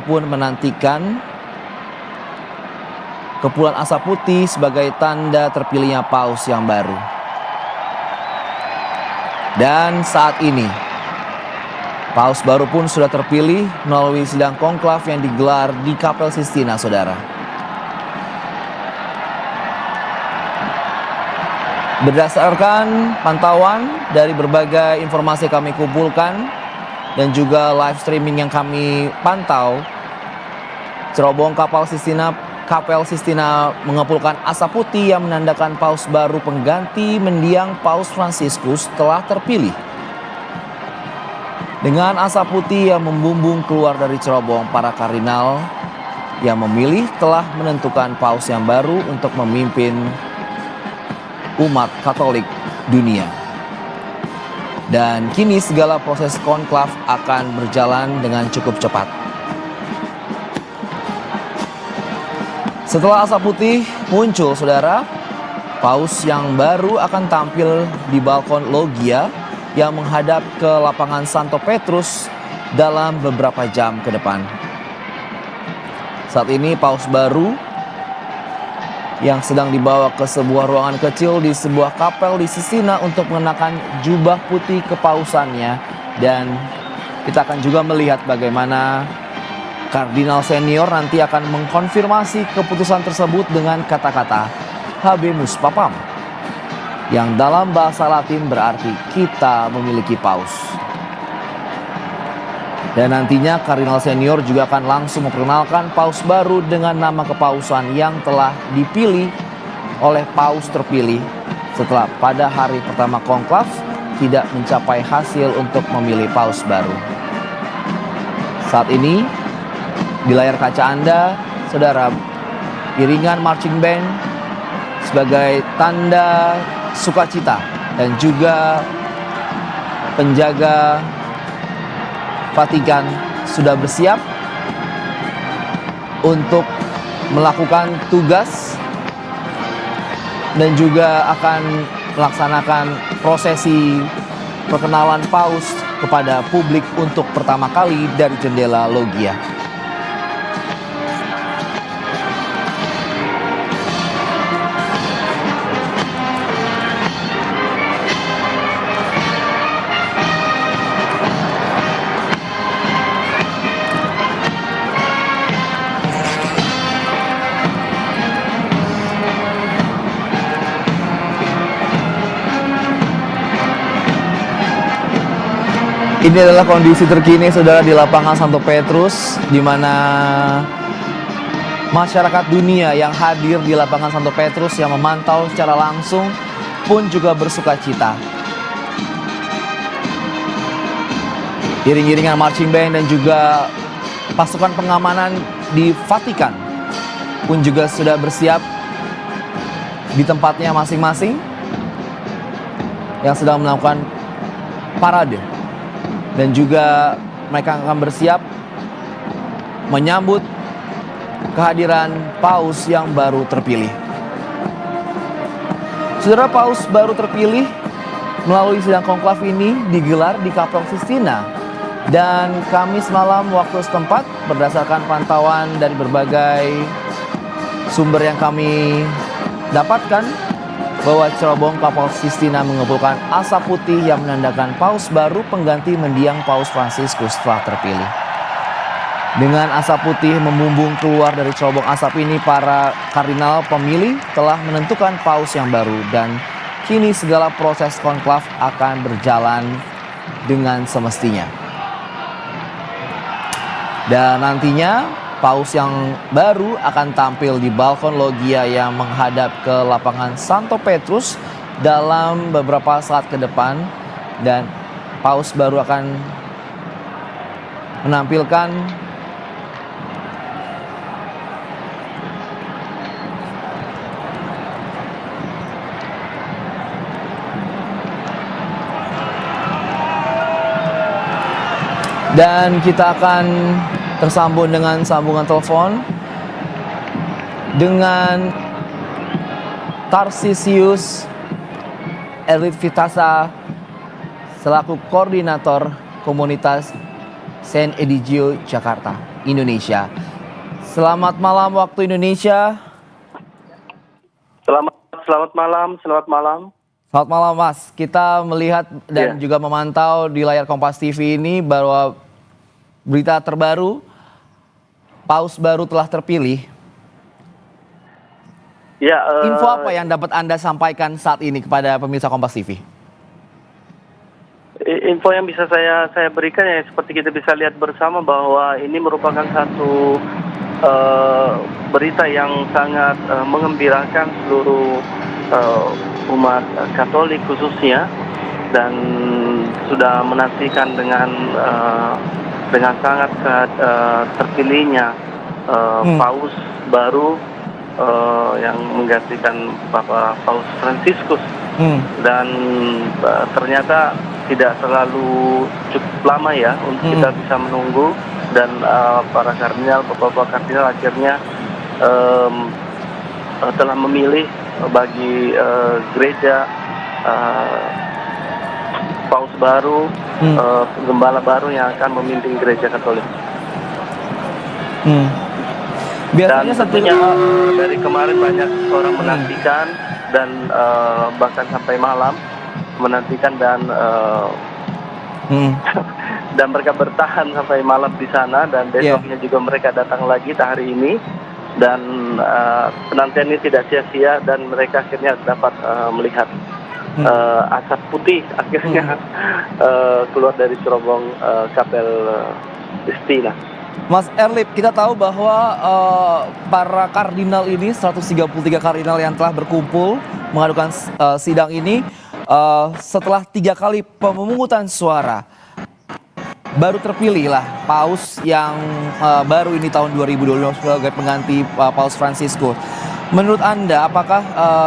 pun menantikan kepulan asap putih sebagai tanda terpilihnya paus yang baru. Dan saat ini paus baru pun sudah terpilih melalui sidang konklav yang digelar di Kapel Sistina, saudara. Berdasarkan pantauan dari berbagai informasi kami kumpulkan dan juga live streaming yang kami pantau, cerobong Kapel Sistina mengepulkan asap putih yang menandakan paus baru pengganti mendiang Paus Fransiskus telah terpilih. Dengan asap putih yang membumbung keluar dari cerobong, para kardinal yang memilih telah menentukan paus yang baru untuk memimpin umat Katolik dunia. Dan kini segala proses konklav akan berjalan dengan cukup cepat. Setelah asap putih muncul, saudara, paus yang baru akan tampil di balkon loggia yang menghadap ke lapangan Santo Petrus dalam beberapa jam ke depan. Saat ini paus baru yang sedang dibawa ke sebuah ruangan kecil di sebuah kapel di Sistina untuk mengenakan jubah putih kepausannya. Dan kita akan juga melihat bagaimana kardinal senior nanti akan mengkonfirmasi keputusan tersebut dengan kata-kata Habemus Papam, yang dalam bahasa Latin berarti kita memiliki paus. Dan nantinya kardinal senior juga akan langsung memperkenalkan paus baru dengan nama kepausan yang telah dipilih oleh paus terpilih setelah pada hari pertama konklav tidak mencapai hasil untuk memilih paus baru. Saat ini di layar kaca Anda, saudara, iringan marching band sebagai tanda sukacita dan juga penjaga Vatikan sudah bersiap untuk melakukan tugas dan juga akan melaksanakan prosesi perkenalan paus kepada publik untuk pertama kali dari jendela loggia. Ini adalah kondisi terkini, saudara, di lapangan Santo Petrus, di mana masyarakat dunia yang hadir di lapangan Santo Petrus yang memantau secara langsung pun juga bersuka cita. Iring-iringan marching band dan juga pasukan pengamanan di Vatikan pun juga sudah bersiap di tempatnya masing-masing yang sedang melakukan parade. Dan juga mereka akan bersiap menyambut kehadiran paus yang baru terpilih. Saudara, paus baru terpilih melalui sidang konklav ini digelar di Kapel Sistina. Dan Kamis malam waktu setempat, berdasarkan pantauan dari berbagai sumber yang kami dapatkan, bahwa cerobong Kapel Sistina mengumpulkan asap putih yang menandakan paus baru pengganti mendiang Paus Fransiskus telah terpilih. Dengan asap putih membumbung keluar dari cerobong asap ini, para kardinal pemilih telah menentukan paus yang baru dan kini segala proses konklav akan berjalan dengan semestinya. Dan nantinya paus yang baru akan tampil di balkon loggia yang menghadap ke lapangan Santo Petrus dalam beberapa saat ke depan. Dan paus baru akan menampilkan dan kita akan tersambung dengan sambungan telepon dengan Tarsisius Elitvitasa selaku koordinator komunitas Saint Edigio, Jakarta, Indonesia. Selamat malam waktu Indonesia. Selamat malam. Selamat malam Mas, kita melihat dan juga memantau di layar Kompas TV ini bahwa berita terbaru, Paus baru telah terpilih. Ya, Info apa yang dapat Anda sampaikan saat ini kepada pemirsa Kompas TV? info yang bisa saya berikan ya seperti kita bisa lihat bersama bahwa ini merupakan satu berita yang sangat mengembirakan seluruh umat Katolik khususnya, dan sudah menantikan dengan sangat terpilihnya Paus baru yang menggantikan Bapak Paus Fransiskus. Dan ternyata tidak terlalu cukup lama ya untuk kita bisa menunggu, dan para kardinal, bapak-bapak kardinal akhirnya telah memilih bagi gereja Paus baru, gembala baru yang akan memimpin gereja Katolik. Biasanya Dan tentunya dari kemarin banyak orang menantikan, dan bahkan sampai malam menantikan, dan dan mereka bertahan sampai malam di sana, dan besoknya juga mereka datang lagi hari ini, dan penantian ini tidak sia-sia, dan mereka akhirnya dapat melihat asap putih akhirnya keluar dari cerobong Kapel Sistina. Mas Erlip, kita tahu bahwa para kardinal ini, 133 kardinal yang telah berkumpul mengadukan sidang ini, setelah 3 kali pemungutan suara, baru terpilihlah Paus yang baru ini tahun 2022 sebagai pengganti Paus Fransiskus. Menurut Anda, apakah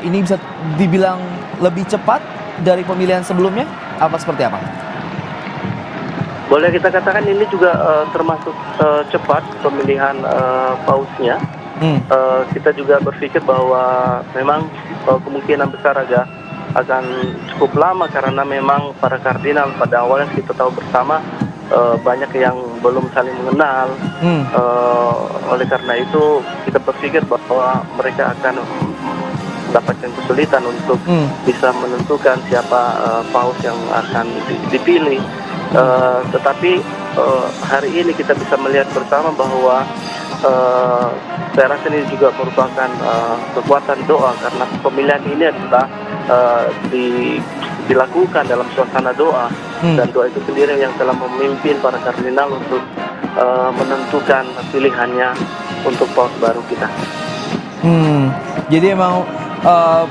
ini bisa dibilang lebih cepat dari pemilihan sebelumnya? Apa seperti apa? Boleh kita katakan ini juga termasuk cepat pemilihan pausnya. Kita juga berpikir bahwa memang kemungkinan besar akan cukup lama, karena memang para kardinal pada awalnya kita tahu bersama banyak yang belum saling mengenal. Oleh karena itu kita berpikir bahwa mereka akan mendapatkan kesulitan untuk bisa menentukan siapa paus yang akan dipilih. Tetapi hari ini kita bisa melihat bersama bahwa saya rasa ini juga merupakan kekuatan doa, karena pemilihan ini adalah dilakukan dalam suasana doa, dan doa itu sendiri yang telah memimpin para kardinal untuk menentukan pilihannya untuk paus baru kita. Jadi emang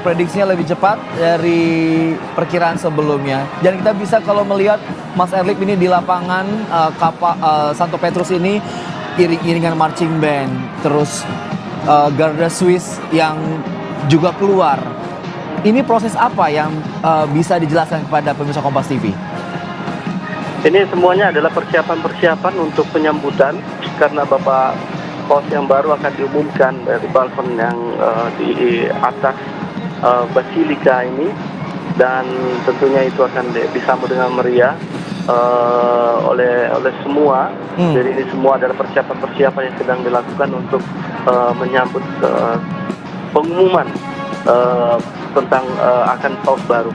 prediksinya lebih cepat dari perkiraan sebelumnya. Dan kita bisa kalau melihat Mas Erlip ini di lapangan Santo Petrus ini, iring-iringan marching band, terus Garda Swiss yang juga keluar. Ini proses apa yang bisa dijelaskan kepada pemirsa Kompas TV? Ini semuanya adalah persiapan untuk penyambutan, karena Bapak Paus yang baru akan diumumkan dari balkon yang di atas Basilika ini, dan tentunya itu akan disambut dengan meriah oleh semua. Jadi ini semua adalah persiapan yang sedang dilakukan untuk menyambut pengumuman tentang akan paus baru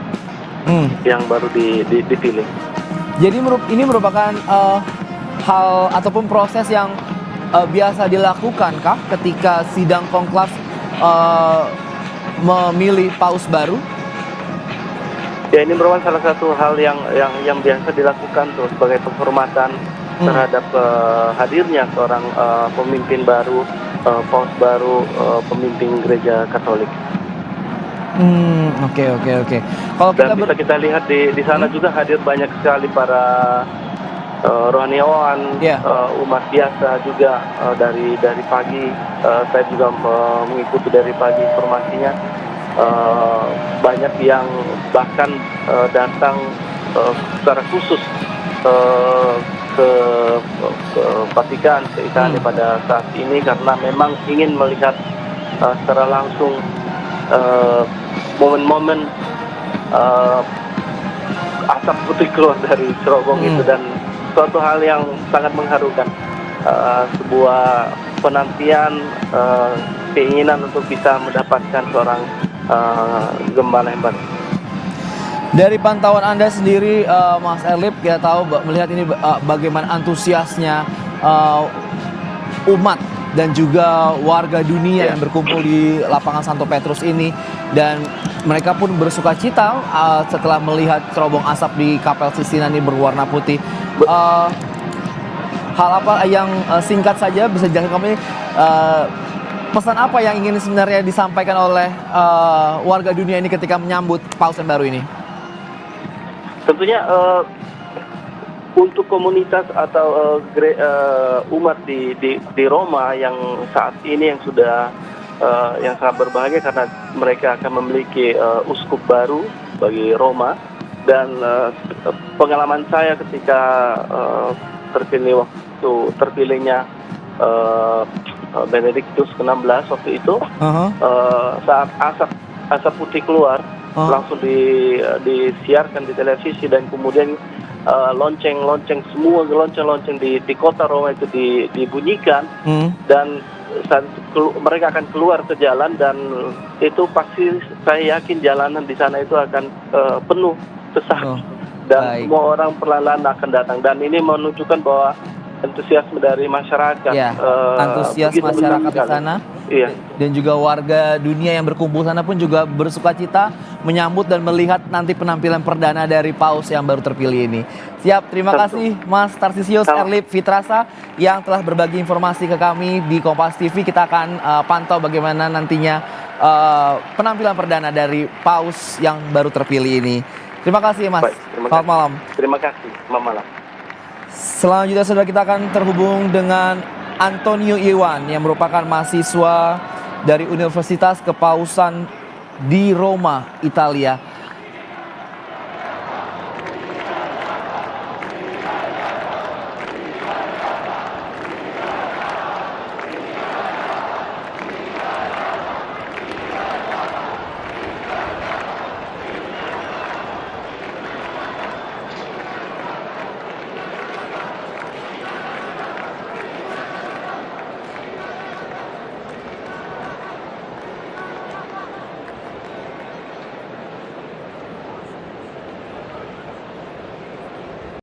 yang baru dipilih. Jadi ini merupakan hal ataupun proses yang biasa dilakukan kah ketika sidang konklav memilih paus baru? Ya, ini merupakan salah satu hal yang biasa dilakukan tuh sebagai penghormatan terhadap hadirnya seorang pemimpin baru, paus baru, pemimpin gereja Katolik. Oke. Kalau dan bisa kita lihat di sana juga hadir banyak sekali para rohaniawan, umat biasa juga dari pagi. Saya juga mengikuti dari pagi informasinya. Banyak yang bahkan datang secara khusus ke Vatikan, ke Italia pada saat ini, karena memang ingin melihat secara langsung momen asap putih keluar dari cerobong itu, dan suatu hal yang sangat mengharukan. Sebuah penantian, keinginan untuk bisa mendapatkan seorang gembala yang baru. Dari pantauan Anda sendiri, Mas Erlip, kita tahu melihat ini bagaimana antusiasnya umat dan juga warga dunia yang berkumpul di lapangan Santo Petrus ini, dan mereka pun bersuka cita setelah melihat cerobong asap di Kapel Sistina ini berwarna putih. Hal apa yang singkat saja bisa jangan kami pesan apa yang ingin sebenarnya disampaikan oleh warga dunia ini ketika menyambut Paus yang baru ini? Tentunya untuk komunitas atau umat di Roma yang saat ini yang sudah yang sangat berbahagia karena mereka akan memiliki uskup baru bagi Roma, dan pengalaman saya ketika terpilihnya Benediktus ke-16 waktu itu, saat asap putih keluar, langsung disiarkan di televisi, dan kemudian lonceng-lonceng di kota Roma itu dibunyikan, dan saat mereka akan keluar ke jalan, dan itu pasti saya yakin jalanan di sana itu akan penuh sesak, dan semua orang perlahan-lahan akan datang, dan ini menunjukkan bahwa antusiasme dari masyarakat, antusias masyarakat di sana, dan juga warga dunia yang berkumpul sana pun juga bersuka cita menyambut dan melihat nanti penampilan perdana dari Paus yang baru terpilih ini. Siap, terima kasih Mas Tarsisius Erlip Fitrasa yang telah berbagi informasi ke kami di Kompas TV. Kita akan pantau bagaimana nantinya penampilan perdana dari Paus yang baru terpilih ini. Terima kasih Mas. Selamat malam. Terima kasih. Selamat malam. Selanjutnya saudara, kita akan terhubung dengan Antonio Iwan yang merupakan mahasiswa dari Universitas Kepausan di Roma, Italia.